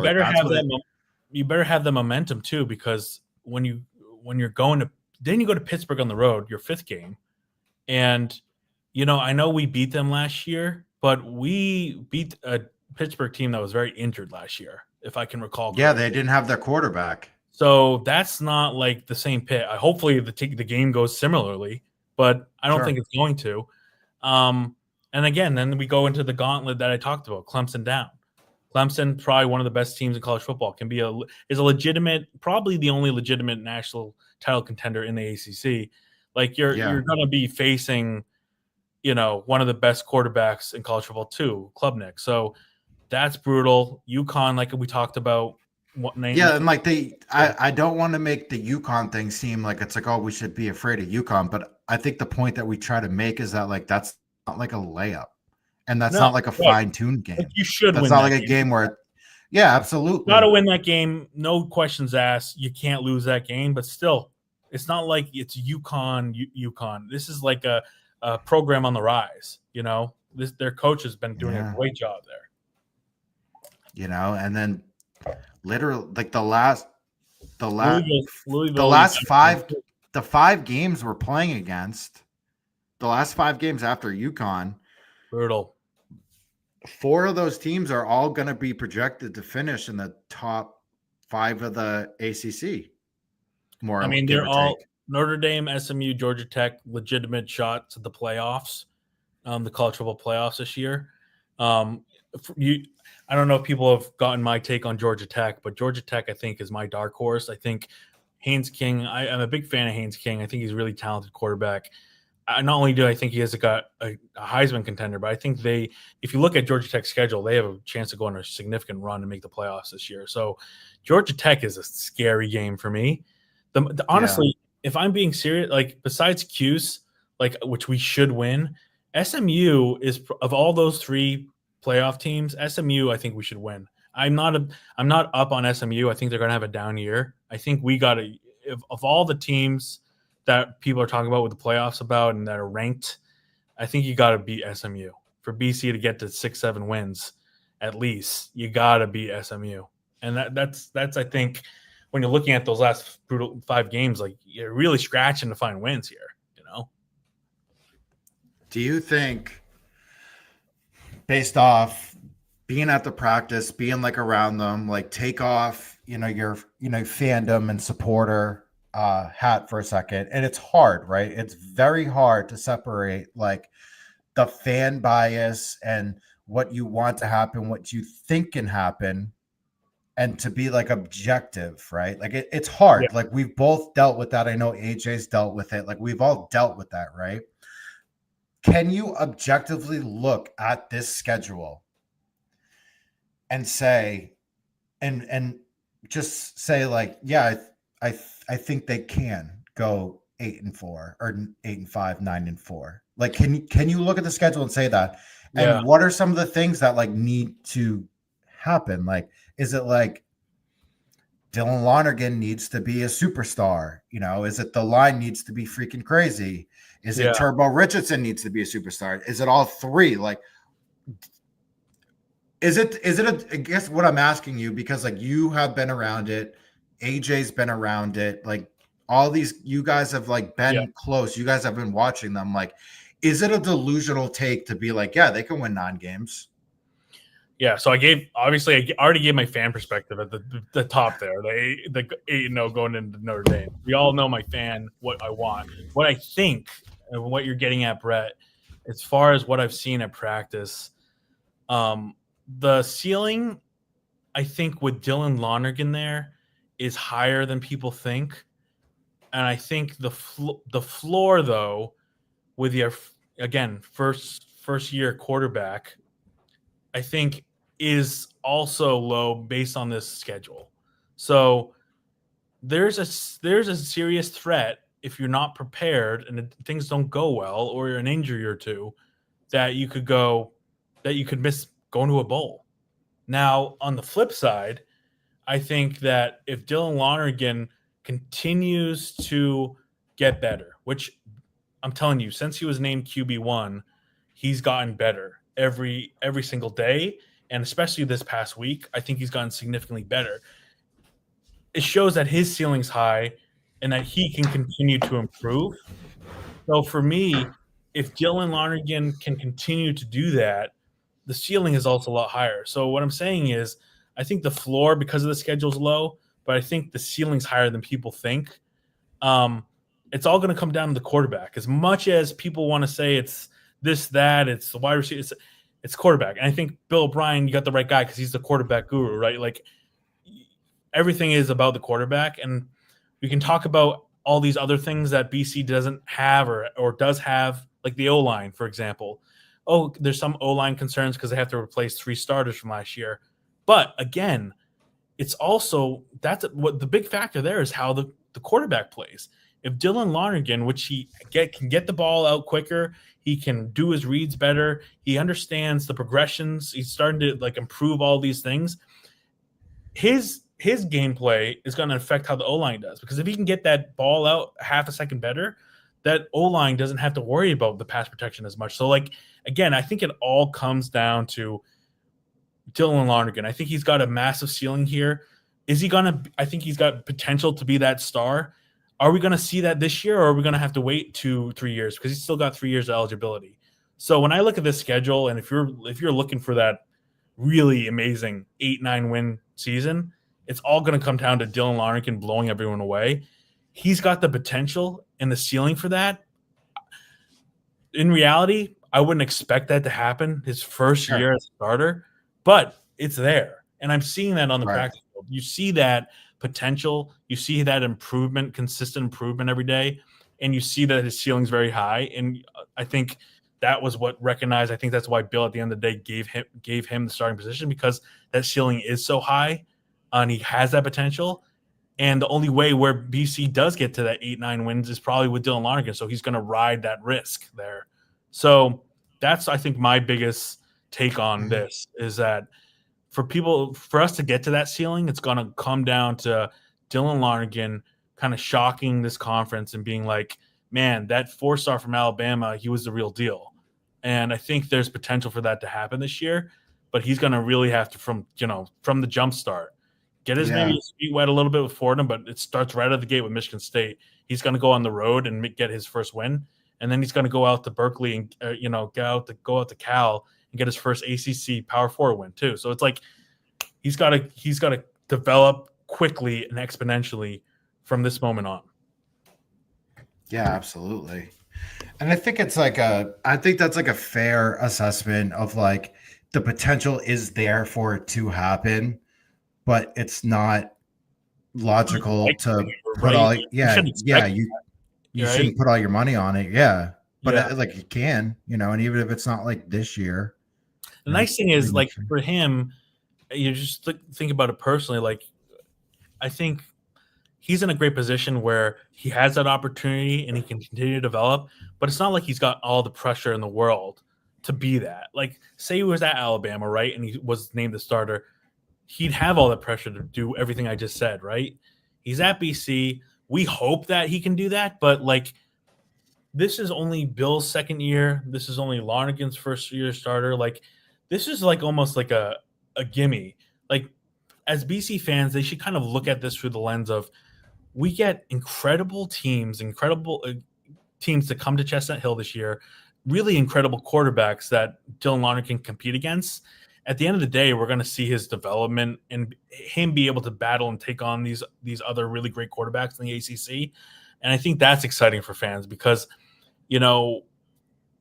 You better have the momentum too, because when you're going to, then you go to Pittsburgh on the road, your 5th game. And, I know we beat them last year, but we beat a Pittsburgh team that was very injured last year, if I can recall. Yeah, they didn't have their quarterback. So that's not like the same pit. Hopefully the game goes similarly, but I don't think it's going to. And again, then we go into the gauntlet that I talked about, Clemson down. Clemson, probably one of the best teams in college football, is a legitimate, probably the only legitimate national title contender in the ACC. Like you're going to be facing, one of the best quarterbacks in college football too, Klubnik. So that's brutal. UConn, like we talked about. And like I don't want to make the UConn thing seem like it's like, oh, we should be afraid of UConn, but I think the point that we try to make is that like that's not like a layup. and that's No, not like a right. fine-tuned game. Like you should That's win not that like a game where, yeah, absolutely. Got to win that game. No questions asked. You can't lose that game, but still, it's not like it's UConn. This is like a program on the rise. Their coach has been doing a great job there. And then literally like the last Louisville, 5 games we're playing against, the last 5 games after UConn, brutal. 4 of those teams are all going to be projected to finish in the top 5 of the ACC. They're all Notre Dame, SMU, Georgia Tech, legitimate shots at the playoffs, the college football playoffs this year. I don't know if people have gotten my take on Georgia Tech, but Georgia Tech, I think, is my dark horse. I think Haynes King, I'm a big fan of Haynes King. I think he's a really talented quarterback. Not only do I think he has got a Heisman contender, but I think if you look at Georgia Tech's schedule, they have a chance to go on a significant run and make the playoffs this year. So Georgia Tech is a scary game for me. Honestly, if I'm being serious, like besides Cuse, like which we should win, SMU is of all those 3 playoff teams. SMU, I think we should win. I'm not up on SMU. I think they're going to have a down year. I think we got to of all the teams that people are talking about with the playoffs and that are ranked, I think you got to beat SMU for BC to get to 6-7 wins at least. You got to beat SMU, and that's I think when you're looking at those last brutal 5 games, like you're really scratching to find wins here. Do you think, based off being at the practice, being like around them, like take off, your fandom and supporter hat for a second, and it's hard, right? It's very hard to separate like the fan bias and what you want to happen, what you think can happen, and to be like objective, right? Like it's hard. Yeah. Like we've both dealt with that. I know AJ's dealt with it. Like we've all dealt with that, right? Can you objectively look at this schedule and say, and just say like, yeah, I think they can go 8-4 or 8-5, 9-4. Like, can you look at the schedule and say that? And what are some of the things that like need to happen? Like, is it like Dylan Lonergan needs to be a superstar? Is it the line needs to be freaking crazy? Is it Turbo Richardson needs to be a superstar? Is it all 3? Like, is it I guess what I'm asking you, because like you have been around it, AJ's been around it, like all these, you guys have like been close. You guys have been watching them. Like, is it a delusional take to be like, yeah, they can win 9 games? Yeah, so I already gave my fan perspective at the top there. The 8-0 going into Notre Dame. We all know my fan, what I want. What I think, and what you're getting at, Brett, as far as what I've seen at practice, the ceiling, I think, with Dylan Lonergan there is higher than people think. And I think the floor, though, with your, again, first year quarterback, I think is also low based on this schedule. So there's a serious threat if you're not prepared and things don't go well, or you're an injury or two, that you could miss going to a bowl. Now, on the flip side, I think that if Dylan Lonergan continues to get better, which I'm telling you, since he was named QB1, he's gotten better every single day. And especially this past week, I think he's gotten significantly better. It shows that his ceiling's high and that he can continue to improve. So for me, if Dylan Lonergan can continue to do that, the ceiling is also a lot higher. So what I'm saying is, I think the floor, because of the schedule, is low, but I think the ceiling's higher than people think. It's all going to come down to the quarterback. As much as people want to say it's this, that, it's the wide receiver, it's quarterback. And I think Bill O'Brien, you got the right guy because he's the quarterback guru, right? Like everything is about the quarterback. And we can talk about all these other things that BC doesn't have or does have, like the O-line, for example. Oh, there's some O-line concerns because they have to replace 3 starters from last year. But again, it's also, that's what the big factor there is, how the quarterback plays. if Dylan Lonergan, which can get the ball out quicker, he can do his reads better, he understands the progressions, he's starting to like improve all these things. His gameplay is going to affect how the O-line does, because if he can get that ball out half a second better, that O-line doesn't have to worry about the pass protection as much. So, like, again, I think it all comes down to Dylan Lonergan. I think he's got a massive ceiling here. Is he going to – I think he's got potential to be that star. Are we going to see that this year, or are we going to have to wait 2-3 years? Because he's still got 3 years of eligibility. So when I look at this schedule, and if you're looking for that really amazing 8-9 win season, it's all going to come down to Dylan Lonergan blowing everyone away. He's got the potential and the ceiling for that. In reality, I wouldn't expect that to happen his first year as a starter, but it's there. And I'm seeing that on the practice field. You see that potential. You see that improvement, consistent improvement every day. And you see that his ceiling's very high. And I think that was what recognized. I think that's why Bill at the end of the day gave him the starting position, because that ceiling is so high and he has that potential. And the only way where BC does get to that 8-9 wins is probably with Dylan Lonergan. So he's going to ride that risk there. So that's, I think, my biggest take on this is that for us to get to that ceiling, it's going to come down to Dylan Lonergan kind of shocking this conference and being like, man, that 4-star from Alabama, he was the real deal. And I think there's potential for that to happen this year, but he's going to really have to, from the jump start, get maybe his feet wet a little bit with Fordham, but it starts right out of the gate with Michigan State. He's going to go on the road and get his first win, and then he's going to go out to Berkeley and go out to Cal and get his first ACC Power 4 win too. So it's like he's got to develop quickly and exponentially from this moment on. Yeah, absolutely. And I think that's like a fair assessment of like the potential is there for it to happen, but it's not logical to put all you shouldn't put all your money on it. Yeah. But like you can, and even if it's not like this year. The nice thing is, like, for him, you just think about it personally. Like, I think he's in a great position where he has that opportunity and he can continue to develop, but it's not like he's got all the pressure in the world to be that. Like, say he was at Alabama, right, and he was named the starter, he'd have all the pressure to do everything I just said, right? He's at BC. We hope that he can do that, but, like, this is only Bill's second year. This is only Lonergan's first year starter. Like, this is like almost like a gimme. Like, as BC fans, they should kind of look at this through the lens of, we get incredible teams to come to Chestnut Hill this year, really incredible quarterbacks that Dylan Lonergan can compete against. At the end of the day, we're going to see his development and him be able to battle and take on these other really great quarterbacks in the ACC. And I think that's exciting for fans because,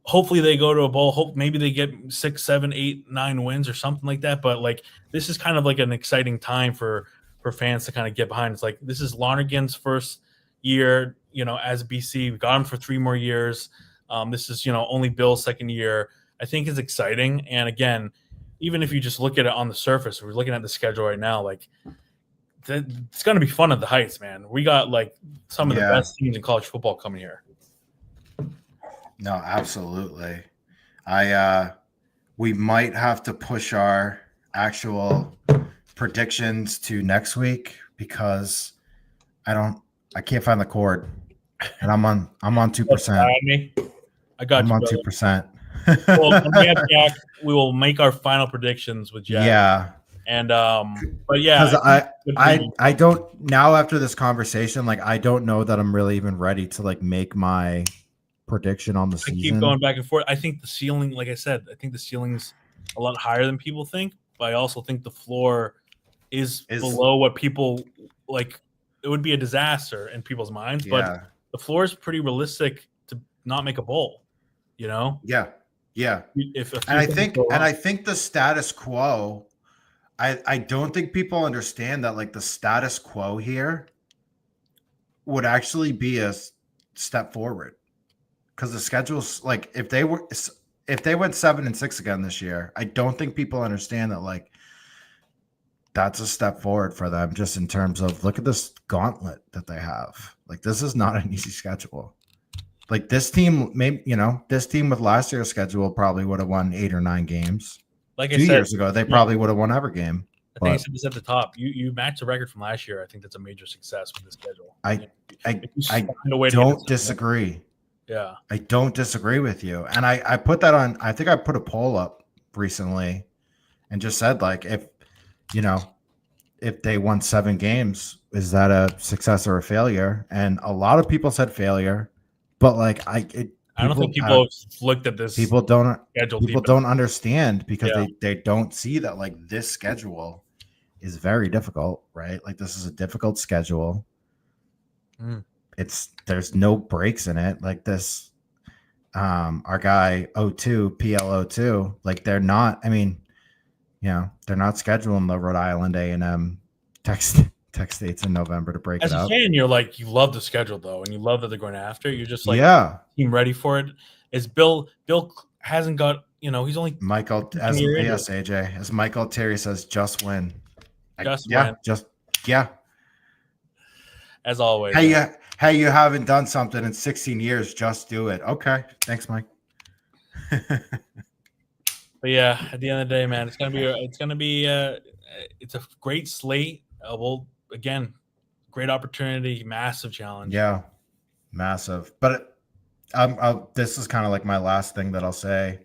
hopefully they go to a bowl. Maybe they get 6, 7, 8, 9 wins or something like that. But, like, this is kind of like an exciting time for fans to kind of get behind. It's like, this is Lonergan's first year, as BC. We got him for 3 more years. This is, only Bill's second year. I think it's exciting. And again, even if you just look at it on the surface, we're looking at the schedule right now, like, it's going to be fun at the Heights, man. We got, like, some of the best teams in college football coming here. No, absolutely. We might have to push our actual predictions to next week because I can't find the cord, and I'm on 2%. I got I'm you, on 2%. Well, when we have Jack, we will make our final predictions with Jack. Yeah. And but yeah, because I don't now after this conversation, like, I don't know that I'm really even ready to, like, make my prediction on the season. I keep going back and forth. I think the ceiling, like I said, I think the ceiling's a lot higher than people think, but I also think the floor is below what people like. It would be a disaster in people's minds, but the floor is pretty realistic to not make a bowl. Yeah. I think the status quo. I don't think people understand that, like, the status quo here would actually be a step forward because the schedule's like, if they went 7-6 again this year, I don't think people understand that, like, that's a step forward for them just in terms of, look at this gauntlet that they have. Like this is not an easy schedule. Like this team, maybe this team with last year's schedule probably would have won 8 or 9 games. Like 2 I said, years ago, they probably would have won every game. I think I said this at the top. You matched the record from last year. I think that's a major success with the schedule. I Find a way to get don't this- disagree. Yeah. I don't disagree with you. And I put that on, I think I put a poll up recently and just said, like, if they won 7 games, is that a success or a failure? And a lot of people said failure, but like I don't think people have looked at this people don't schedule. people don't understand because Yeah. they don't see that like this schedule is very difficult, right? Like this is a difficult schedule. Mm. There's no breaks in it. Like this, our guy O2 PLO2, like they're not. I mean, they're not scheduling the Rhode Island A&M Tech States in November to break As it a up. fan, you're like, you love the schedule though, and you love that they're going after. You're just like, Yeah, team ready for it. Is Bill hasn't got, he's only Michael, yes, AJ, as Michael Terry says, just win. win. Yeah. As always. Hey, you haven't done something in 16 years. Just do it. Okay. Thanks, Mike. But yeah, at the end of the day, man, it's gonna be it's a great slate. Again, great opportunity, massive challenge. Yeah, massive. But this is kind of like my last thing that I'll say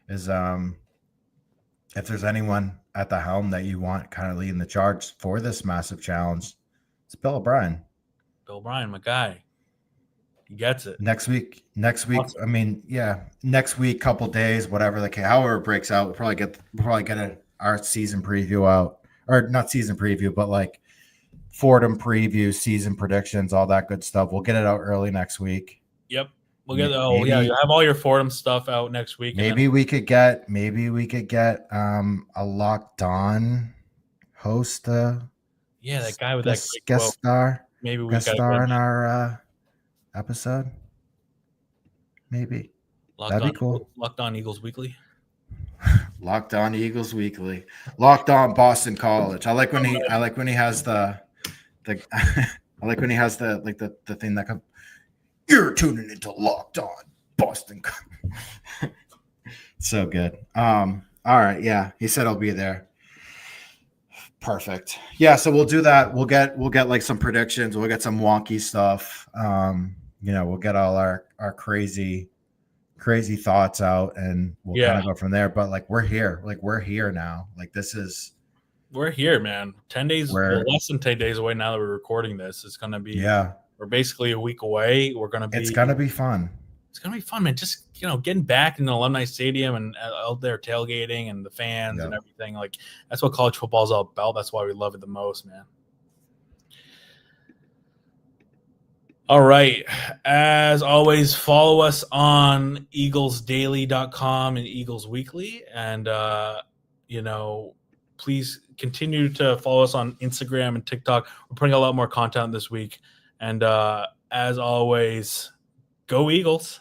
is if there's anyone at the helm that you want kind of leading the charge for this massive challenge, it's Bill O'Brien. Bill O'Brien, my guy. He gets it. Next week. Awesome. I mean, yeah, next week, couple days, whatever however it breaks out, we'll probably get our season preview out, or not season preview, but like Fordham preview, season predictions, all that good stuff. We'll get it out early next week. Yep. We'll get. You have all your Fordham stuff out next week. Maybe we could get a Locked On host. That guy with that great guest quote. star. Maybe we guest star in our episode. Maybe that'd be cool. Locked On Eagles Weekly. Locked On Eagles Weekly. Locked On Boston College. I like when he has the I like when he has the thing that comes. You're tuning into Locked On Boston. So good. All right. Yeah. He said I'll be there. Perfect. Yeah. So we'll do that. We'll get like some predictions. We'll get some wonky stuff. We'll get all our crazy thoughts out and we'll kind of go from there. But like, we're here. Like we're here now. Like we're here, man. 10 days, less than 10 days away now that we're recording this. It's going to be, we're basically a week away. It's going to be fun. It's going to be fun, man. Just, getting back in the Alumni Stadium and out there tailgating and the fans and everything. Like, that's what college football is all about. That's why we love it the most, man. All right. As always, follow us on eaglesdaily.com and Eagles Weekly. And, please continue to follow us on Instagram and TikTok. We're putting a lot more content this week. And as always, go Eagles.